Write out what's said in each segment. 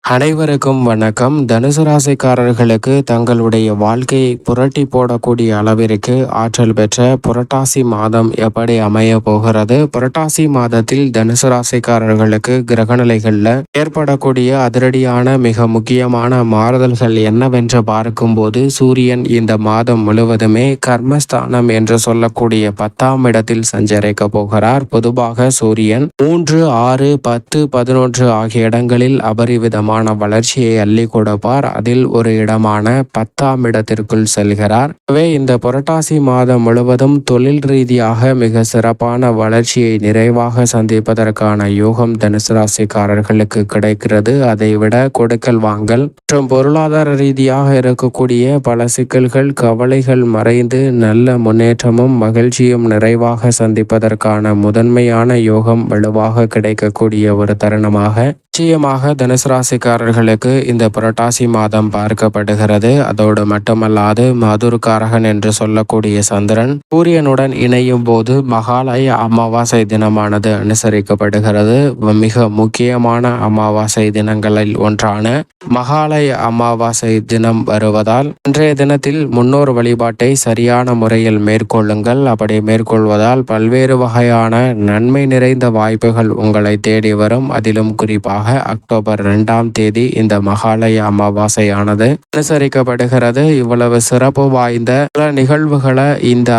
அனைவருக்கும் வணக்கம். தனுசு ராசிக்காரர்களுக்கு தங்களுடைய வாழ்க்கையை புரட்டி போடக்கூடிய அளவிற்கு ஆற்றல் பெற்ற புரட்டாசி மாதம் எப்படி அமைய போகிறது? புரட்டாசி மாதத்தில் தனுசு ராசிக்காரர்களுக்கு கிரகநிலைகள்ல ஏற்படக்கூடிய அதிரடியான மிக முக்கியமான மாறுதல்கள் என்னவென்று பார்க்கும்போது, சூரியன் இந்த மாதம் முழுவதுமே கர்மஸ்தானம் என்று சொல்லக்கூடிய 10ஆம் இடத்தில் சஞ்சரிக்க போகிறார். பொதுவாக சூரியன் 3, 6, 10, 11 ஆகிய இடங்களில் அபரிவிதமான வளர்ச்சியை அள்ளி கொடுப்பார். அதில் ஒரு இடமான 10ஆம் இடத்திற்குள் செல்கிறார். எனவே இந்த புரட்டாசி மாதம் முழுவதும் தொழில் ரீதியாக மிக சிறப்பான வளர்ச்சியை நிறைவாக சந்திப்பதற்கான யோகம் தனுசு ராசிக்காரர்களுக்கு கிடைக்கிறது. அதைவிட கொடுக்கல் வாங்கல் மற்றும் பொருளாதார ரீதியாக இருக்கக்கூடிய பல சிக்கல்கள், கவலைகள் மறைந்து நல்ல முன்னேற்றமும் மகிழ்ச்சியும் நிறைவாக சந்திப்பதற்கான முதன்மையான யோகம் வலுவாக கிடைக்கக்கூடிய ஒரு தருணமாக நிச்சயமாக தனுசு ராசிக்காரர்களுக்கு இந்த புரட்டாசி மாதம் பார்க்கப்படுகிறது. அதோடு மட்டுமல்லாது மதுர்காரகன் என்று சொல்லக்கூடிய சந்திரன் சூரியனுடன் இணையும் போது மகாலய அமாவாசை தினமானது அனுசரிக்கப்படுகிறது. மிக முக்கியமான அமாவாசை தினங்களில் ஒன்றான மகாலய அமாவாசை தினம் வருவதால் இன்றைய தினத்தில் முன்னோர் வழிபாட்டை சரியான முறையில் மேற்கொள்ளுங்கள். அப்படி மேற்கொள்வதால் பல்வேறு வகையான நன்மை நிறைந்த வாய்ப்புகள் உங்களை தேடி வரும். அதிலும் குறிப்பாக அக்டோபர் 2ஆம் தேதி இந்த மகாலய அமாவாசையானது அனுசரிக்கப்படுகிறது. இவ்வளவு சிறப்பு வாய்ந்த பல நிகழ்வுகளை இந்த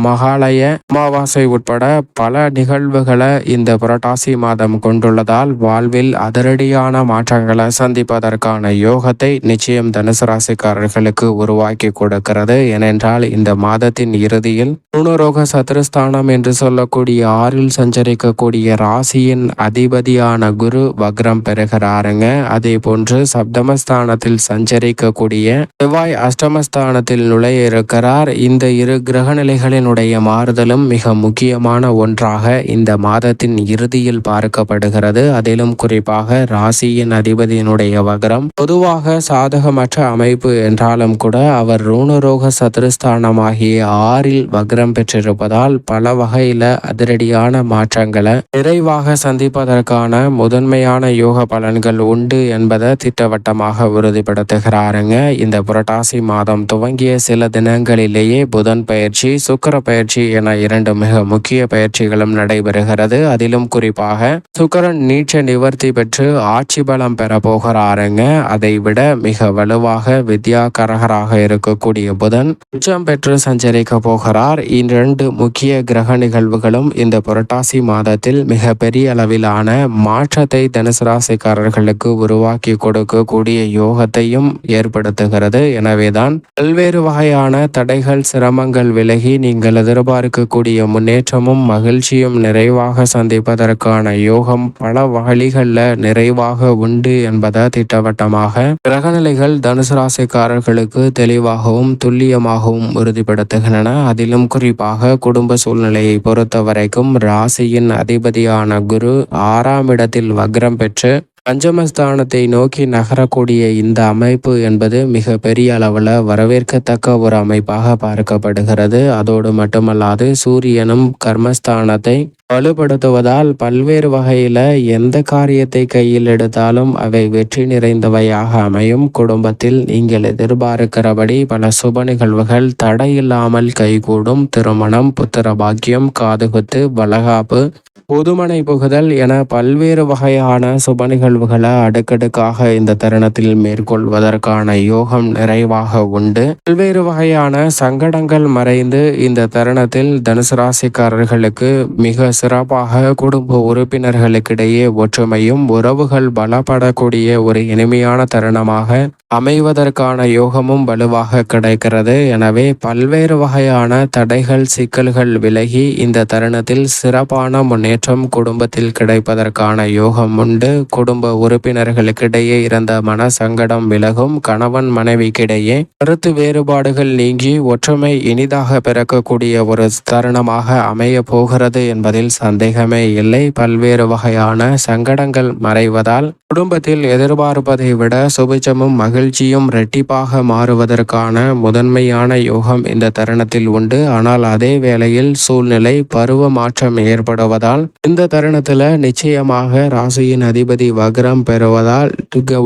மகாலய அமாவாசை உட்பட பல நிகழ்வுகளை இந்த புரட்டாசி மாதம் கொண்டுள்ளதால் வாழ்வில் அதிரடியான மாற்றங்களை சந்திப்பதற்கான யோகத்தை நிச்சயம் தனுசு ராசிக்காரர்களுக்கு உருவாக்கி கொடுக்கிறது. ஏனென்றால் இந்த மாதத்தின் இறுதியில் ருணரோக சத்ருஸ்தானம் என்று சொல்லக்கூடிய 6இல் சஞ்சரிக்கக்கூடிய ராசியின் அதிபதியான குரு வக்ரம் பெறுகிறாருங்க. அதே போன்று சப்தமஸ்தானத்தில் சஞ்சரிக்கக்கூடிய செவ்வாய் அஷ்டமஸ்தானத்தில் நுழைய இருக்கிறார். இந்த இரு கிரகநிலைகளினுடைய மாறுதலும் மிக முக்கியமான ஒன்றாக இந்த மாதத்தின் இறுதியில் பார்க்கப்படுகிறது. அதிலும் குறிப்பாக ராசியின் அதிபதியினுடைய வக்ரம் பொதுவாக சாதகமற்ற அமைப்பு என்றாலும் கூட அவர் ருணரோக சத்ருஸ்தானமாகிய 6இல் வக்ரம் பெற்றிருப்பதால் பல வகையில அதிரடியான மாற்றங்களை நிறைவாக சந்திப்பதற்கான முதன்மையான யோக பலன்கள் உண்டு என்பதை திட்டவட்டமாக உறுதிப்படுத்துகிறாருங்க. இந்த புரட்டாசி மாதம் துவங்கிய சில தினங்களிலேயே புதன் பயிற்சி, சுக்கிர பயிற்சி என 2 மிக முக்கிய பயிற்சிகளும் நடைபெறுகிறது. அதிலும் குறிப்பாக சுக்கிரன் நீச்ச நிவர்த்தி பெற்று ஆட்சி பலம் பெற போகிறாருங்க. அதை விட மிக வலுவாக வித்யாகரகராக இருக்கக்கூடிய புதன் உச்சம் பெற்று சஞ்சரிக்க போகிறார். 2 முக்கிய கிரக நிகழ்வுகளும் இந்த புரட்டாசி மாதத்தில் மிக பெரிய அளவிலான மாற்றத்தை தனுசு ராசிக்காரர்களுக்கு உருவாக்கி கொடுக்கக்கூடிய யோகத்தையும் ஏற்படுத்துகிறது. எனவேதான் பல்வேறு வகையான தடைகள், சிரமங்கள் விலகி நீங்கள் எதிர்பார்க்கக்கூடிய முன்னேற்றமும் மகிழ்ச்சியும் நிறைவாக சந்திப்பதற்கான யோகம் பல வழிகளில் நிறைவாக உண்டு என்பதை திட்டவட்டமாக கிரகநிலைகள் தனுசு ராசிக்காரர்களுக்கு தெளிவாகவும் துல்லியமாகவும் உறுதிப்படுத்துகின்றன. அதிலும் குறிப்பாக குடும்ப சூழ்நிலையை பொறுத்த வரைக்கும் ராசியின் அதிபதியான குரு 6ஆம் இடத்தில் வக்ரம் பெற்று பஞ்சமஸ்தானத்தை நோக்கி நகரக்கூடிய இந்த அமைப்பு என்பது மிக பெரிய அளவில் வரவேற்கத்தக்க ஒரு அமைப்பாக பார்க்கப்படுகிறது. அதோடு மட்டுமல்லாது சூரியனும் கர்மஸ்தானத்தை வலுப்படுத்துவதால் பல்வேறு வகையில எந்த காரியத்தை கையில் எடுத்தாலும் அவை வெற்றி நிறைந்தவையாக அமையும். குடும்பத்தில் நீங்கள் எதிர்பார்க்கிறபடி பல சுப நிகழ்வுகள் தடையில்லாமல் கைகூடும். திருமணம், புத்திர பாக்கியம், காதுகுத்து, வளகாப்பு, புதுமனை புகுதல் என பல்வேறு வகையான சுப நிகழ்வுகளை அடுக்கடுக்காக இந்த தருணத்தில் மேற்கொள்வதற்கான யோகம் நிறைவாக உண்டு. பல்வேறு வகையான சங்கடங்கள் மறைந்து இந்த தருணத்தில் தனுசு ராசிக்காரர்களுக்கு மிக சிறப்பாக குடும்ப உறுப்பினர்களுக்கிடையே ஒற்றுமையும் உறவுகள் பலப்படக்கூடிய ஒரு இனிமையான தருணமாக அமைவதற்கான யோகமும் வலுவாக கிடைக்கிறது. எனவே பல்வேறு வகையான தடைகள், சிக்கல்கள் விலகி இந்த தருணத்தில் சிறப்பான முன்னேற்றம் குடும்பத்தில் கிடைப்பதற்கான யோகம் உண்டு. குடும்ப உறுப்பினர்களுக்கிடையே இருந்த மன சங்கடம் விலகும். கணவன் மனைவிக்கிடையே கருத்து வேறுபாடுகள் நீங்கி ஒற்றுமை இனிதாக பிறக்கக்கூடிய ஒரு தருணமாக அமைய போகிறது என்பதில் சந்தேகமே இல்லை. பல்வேறு வகையான சங்கடங்கள் மறைவதால் குடும்பத்தில் எதிர்பார்ப்பதை விட சுபிச்சமும் மகிழ்ச்சியும் இரட்டிப்பாக மாறுவதற்கான முதன்மையான யோகம் இந்த தருணத்தில் உண்டு. ஆனால் அதே வேளையில் சூழ்நிலை பருவ மாற்றம் ஏற்படுவதால் இந்த தருணத்துல நிச்சயமாக ராசியின் அதிபதி வக்ரம் பெறுவதால்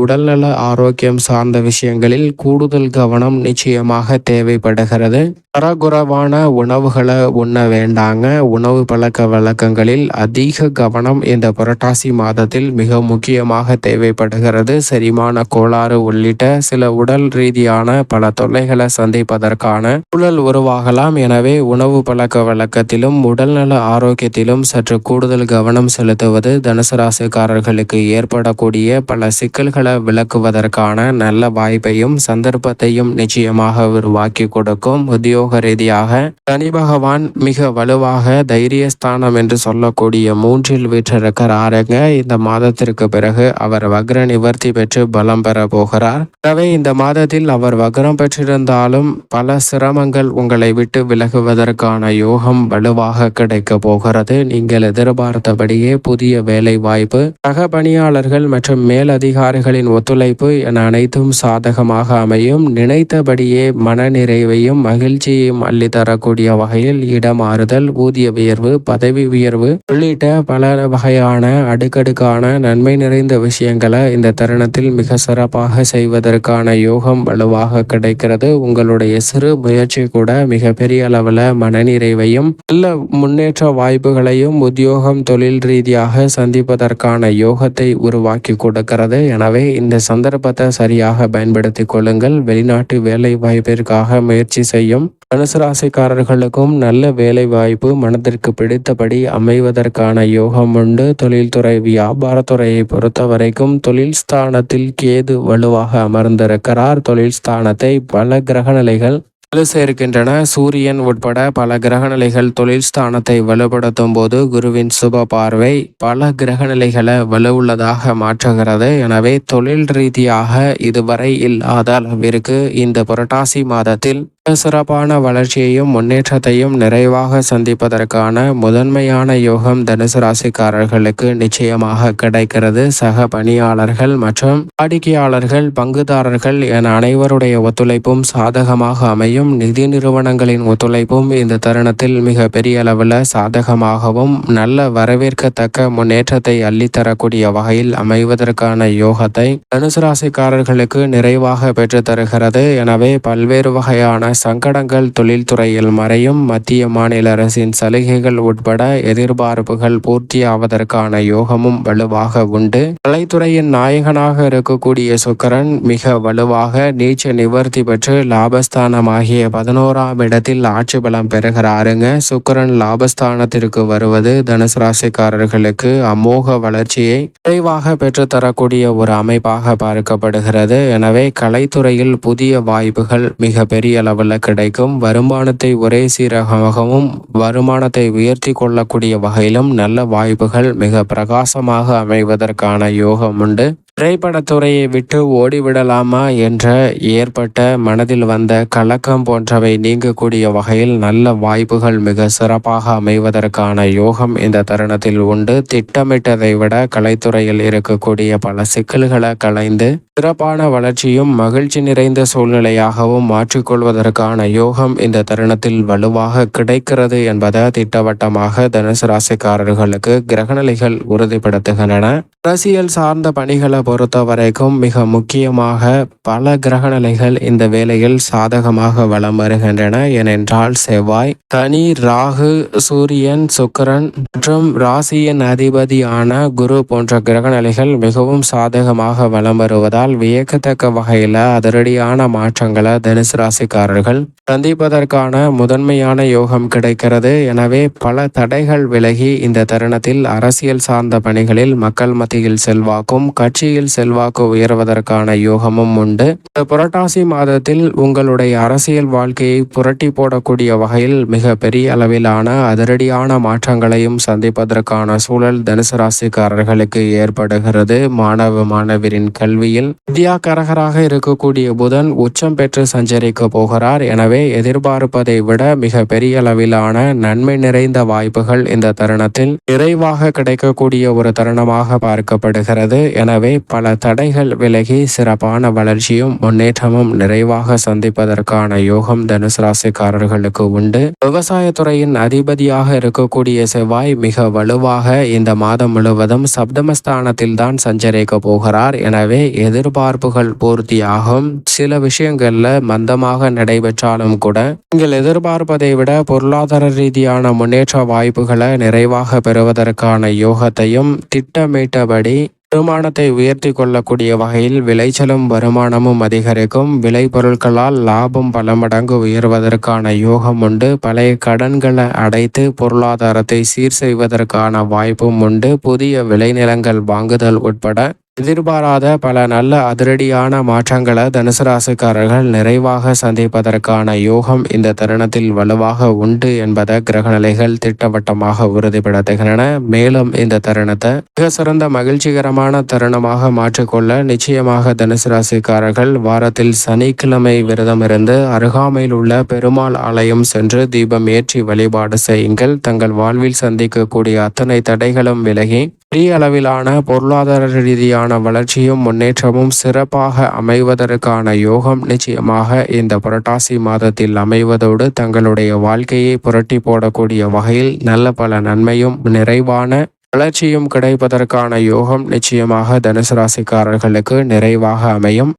உடல்நல ஆரோக்கியம் சார்ந்த விஷயங்களில் கூடுதல் கவனம் நிச்சயமாக தேவைப்படுகிறது. தரக்குறைவான உணவுகளை உண்ண வேண்டாங்க. உணவு பழக்க வழக்கங்களில் அதிக கவனம் இந்த புரட்டாசி மாதத்தில் மிக முக்கியமாக தேவைப்படுகிறது. செரிமான கோளாறு உள்ளிட்ட சில உடல் ரீதியான பல தொல்லைகளை சந்திப்பதற்கான சூழல் உருவாகலாம். எனவே உணவு பழக்க வழக்கத்திலும் உடல்நல ஆரோக்கியத்திலும் சற்று கூடுதல் கவனம் செலுத்துவது தனுசு ராசிக்காரர்களுக்கு ஏற்படக்கூடிய பல சிக்கல்களை விளக்குவதற்கான நல்ல வாய்ப்பையும் சந்தர்ப்பத்தையும் நிச்சயமாக உருவாக்கி கொடுக்கும். உத்தியோக ரீதியாக சனி பகவான் மிக வலுவாக தைரியஸ்தானம் என்று சொல்லக்கூடிய 3இல் வீற்றிருக்கிறாருங்க. இந்த மாதத்திற்கு பிறகு அவர் வக்ர நிவர்த்தி பெற்று பலம் பெற போகிறார். எனவே இந்த மாதத்தில் அவர் வக்ரம் பெற்றிருந்தாலும் பல சிரமங்கள் உங்களை விட்டு விலகுவதற்கான யோகம் வலுவாக கிடைக்க போகிறது. நீங்கள் எதிர்பார்த்தபடியே புதிய வேலை வாய்ப்பு, சக பணியாளர்கள் மற்றும் மேலதிகாரிகளின் ஒத்துழைப்பு என அனைத்தும் சாதகமாக அமையும். நினைத்தபடியே மனநிறைவையும் மகிழ்ச்சியையும் அள்ளி தரக்கூடிய வகையில் இடமாறுதல், ஊதிய உயர்வு, பதவி உயர்வு உள்ளிட்ட பல வகையான அடுக்கடுக்கான நன்மை நிறைந்த விஷயங்களை இந்த தருணத்தில் மிக சிறப்பாக செய்வதற்கான யோகம் வலுவாக கிடைக்கிறது. உங்களுடைய சிறு முயற்சி கூட மிக பெரிய அளவில் மனநிறைவையும் நல்ல முன்னேற்ற வாய்ப்புகளையும் உத்தியோகம் தொழில் ரீதியாக சந்திப்பதற்கான யோகத்தை உருவாக்கி கொடுக்கிறது. எனவே இந்த சந்தர்ப்பத்தை சரியாக பயன்படுத்திக் கொள்ளுங்கள். வெளிநாட்டு வேலை வாய்ப்பிற்காக முயற்சி செய்யும் தனுசு ராசிக்காரர்களுக்கும் நல்ல வேலை வாய்ப்பு மனதிற்கு பிடித்தபடி அமைவதற்கான யோகம் உண்டு. தொழில்துறை வியாபாரத்துறையை பொறுத்த வரைக்கும் தொழில் ஸ்தானத்தில் கேது வலுவாக அமர்ந்திருக்கிறார். தொழில் ஸ்தானத்தை பல கிரகநிலைகள் வலு சேர்க்கின்றன. சூரியன் உட்பட பல கிரகநிலைகள் தொழில் ஸ்தானத்தை வலுப்படுத்தும் போது குருவின் சுப பார்வை பல கிரகநிலைகளை வலுவுள்ளதாக மாற்றுகிறது. எனவே தொழில் ரீதியாக இதுவரை இல்லாத அளவிற்கு இந்த புரட்டாசி மாதத்தில் சிறப்பான வளர்ச்சியையும் முன்னேற்றத்தையும் நிறைவாக சந்திப்பதற்கான முதன்மையான யோகம் தனுசு ராசிக்காரர்களுக்கு நிச்சயமாக கிடைக்கிறது. சக பணியாளர்கள் மற்றும் வாடிக்கையாளர்கள், பங்குதாரர்கள் என அனைவருடைய ஒத்துழைப்பும் சாதகமாக அமையும். நிதி நிறுவனங்களின் ஒத்துழைப்பும் இந்த தருணத்தில் மிக பெரிய அளவில் சாதகமாகவும் நல்ல வரவேற்கத்தக்க முன்னேற்றத்தை அள்ளித்தரக்கூடிய வகையில் அமைவதற்கான யோகத்தை தனுசு ராசிக்காரர்களுக்கு நிறைவாக பெற்று தருகிறது. எனவே பல்வேறு வகையான சங்கடங்கள் தொழில்துறையில் மறையும். மத்திய மாநில அரசின் சலுகைகள் உட்பட எதிர்பார்ப்புகள் பூர்த்தியாவதற்கான யோகமும் வலுவாக உண்டு. கலைத்துறையின் நாயகனாக இருக்கக்கூடிய சுக்கிரன் மிக வலுவாக நீச்ச நிவர்த்தி பெற்று லாபஸ்தானமாகிய 11ஆம் இடத்தில் ஆட்சி பலம் பெறுகிறாருங்க. சுக்கிரன் லாபஸ்தானத்திற்கு வருவது தனுசு ராசிக்காரர்களுக்கு அமோக வளர்ச்சியை விரைவாக பெற்றுத்தரக்கூடிய ஒரு அமைப்பாக பார்க்கப்படுகிறது. எனவே கலைத்துறையில் புதிய வாய்ப்புகள் மிக பெரிய அளவில் கிடைக்கும். வருமானத்தை ஒரே சீரகமாகவும் வருமானத்தை உயர்த்தி கொள்ளக்கூடிய வகையிலும் நல்ல வாய்ப்புகள் மிக பிரகாசமாக அமைவதற்கான யோகம் உண்டு. திரைப்படத்துறையை விட்டு ஓடிவிடலாமா என்ற ஏற்பட்ட மனதில் வந்த கலக்கம் போன்றவை நீங்கக்கூடிய வகையில் நல்ல வாய்ப்புகள் மிக சிறப்பாக அமைவதற்கான யோகம் இந்த தருணத்தில் உண்டு. திட்டமிட்டதை விட கலைத்துறையில் இருக்கக்கூடிய பல சிக்கல்களை களைந்து சிறப்பான வளர்ச்சியும் மகிழ்ச்சி நிறைந்த சூழ்நிலையாகவும் மாற்றிக்கொள்வதற்கான யோகம் இந்த தருணத்தில் வலுவாக கிடைக்கிறது என்பதை திட்டவட்டமாக தனுசு ராசிக்காரர்களுக்கு கிரகநிலைகள் உறுதிப்படுத்துகின்றன. அரசியல் சார்ந்த பணிகளை பொறுத்த வரைக்கும் மிக முக்கியமாக பல கிரகநிலைகள் இந்த வேளையில் சாதகமாக வலம் வருகின்றன. ஏனென்றால் செவ்வாய், சனி, ராகு, சூரியன், சுக்கிரன் மற்றும் ராசியின் அதிபதியான குரு போன்ற கிரகநிலைகள் மிகவும் சாதகமாக வலம் வருவதால் வியக்கத்தக்க வகையில் அதிரடியான மாற்றங்களை தனுசு ராசிக்காரர்கள் சந்திப்பதற்கான முதன்மையான யோகம் கிடைக்கிறது. எனவே பல தடைகள் விலகி இந்த தருணத்தில் அரசியல் சார்ந்த பணிகளில் மக்கள் மத்தியில் செல்வாக்கும் கட்சியில் செல்வாக்கு உயர்வதற்கான யோகமும் உண்டு. புரட்டாசி மாதத்தில் உங்களுடைய அரசியல் வாழ்க்கையை புரட்டி போடக்கூடிய வகையில் மிக பெரிய அளவிலான அதிரடியான மாற்றங்களையும் சந்திப்பதற்கான சூழல் தனுசு ராசிக்காரர்களுக்கு ஏற்படுகிறது. மாணவ மாணவரின் கல்வியில் வித்யாகரகராக இருக்கக்கூடிய புதன் உச்சம் பெற்று சஞ்சரிக்க போகிறார். எனவே எதிர்பார்ப்பதை விட மிக பெரிய அளவிலான நன்மை நிறைந்த வாய்ப்புகள் இந்த தருணத்தில் நிறைவாக கிடைக்கக்கூடிய ஒரு தருணமாக பார்க்கப்படுகிறது. எனவே பல தடைகள் விலகி சிறப்பான வளர்ச்சி வளர்ச்சியும் முன்னேற்றமும் நிறைவாக சந்திப்பதற்கான யோகம் தனுசு ராசிக்காரர்களுக்கு உண்டு. விவசாயத்துறையின் அதிபதியாக இருக்கக்கூடிய செவ்வாய் மிக வலுவாக இந்த மாதம் முழுவதும் சப்தமஸ்தானத்தில் தான் சஞ்சரிக்க போகிறார். எனவே எதிர்பார்ப்புகள் பூர்த்தியாகும். சில விஷயங்கள்ல மந்தமாக நடைபெற்றாலும் கூட நீங்கள் எதிர்பார்ப்பதை விட பொருளாதார ரீதியான முன்னேற்ற வாய்ப்புகளை நிறைவாக பெறுவதற்கான யோகத்தையும் திட்டமிட்டபடி வருமானத்தை உயர்த்தி கொள்ளக்கூடிய வகையில் விளைச்சலும் வருமானமும் அதிகரிக்கும். விளை பொருட்களால் லாபம் பல மடங்கு உயர்வதற்கான யோகம் உண்டு. பழைய கடன்களை அடைத்து பொருளாதாரத்தை சீர் செய்வதற்கான வாய்ப்பும் உண்டு. புதிய விளைநிலங்கள் வாங்குதல் உட்பட எதிர்பாராத பல நல்ல அதிரடியான மாற்றங்களை தனுசு ராசிக்காரர்கள் நிறைவாக சந்திப்பதற்கான யோகம் இந்த தருணத்தில் வலுவாக உண்டு என்பதை கிரகநிலைகள் திட்டவட்டமாக உறுதிப்படுத்துகின்றன. மேலும் இந்த தருணத்தை மிக சிறந்த மகிழ்ச்சிகரமான தருணமாக மாற்றிக்கொள்ள நிச்சயமாக தனுசு ராசிக்காரர்கள் வாரத்தில் சனிக்கிழமை விரதம் இருந்து அருகாமையில் உள்ள பெருமாள் ஆலயம் சென்று தீபம் ஏற்றி வழிபாடு செய்யுங்கள். தங்கள் வாழ்வில் சந்திக்கக்கூடிய அத்தனை தடைகளும் விலகி பெரிய அளவிலான பொருளாதார ரீதியான வளர்ச்சியும் முன்னேற்றமும் சிறப்பாக அமைவதற்கான யோகம் நிச்சயமாக இந்த புரட்டாசி மாதத்தில் அமைவதோடு தங்களுடைய வாழ்க்கையை புரட்டி போடக்கூடிய வகையில் நல்ல பல நன்மையும் நிறைவான வளர்ச்சியும் கிடைப்பதற்கான யோகம் நிச்சயமாக தனுசு ராசிக்காரர்களுக்கு நிறைவாக அமையும்.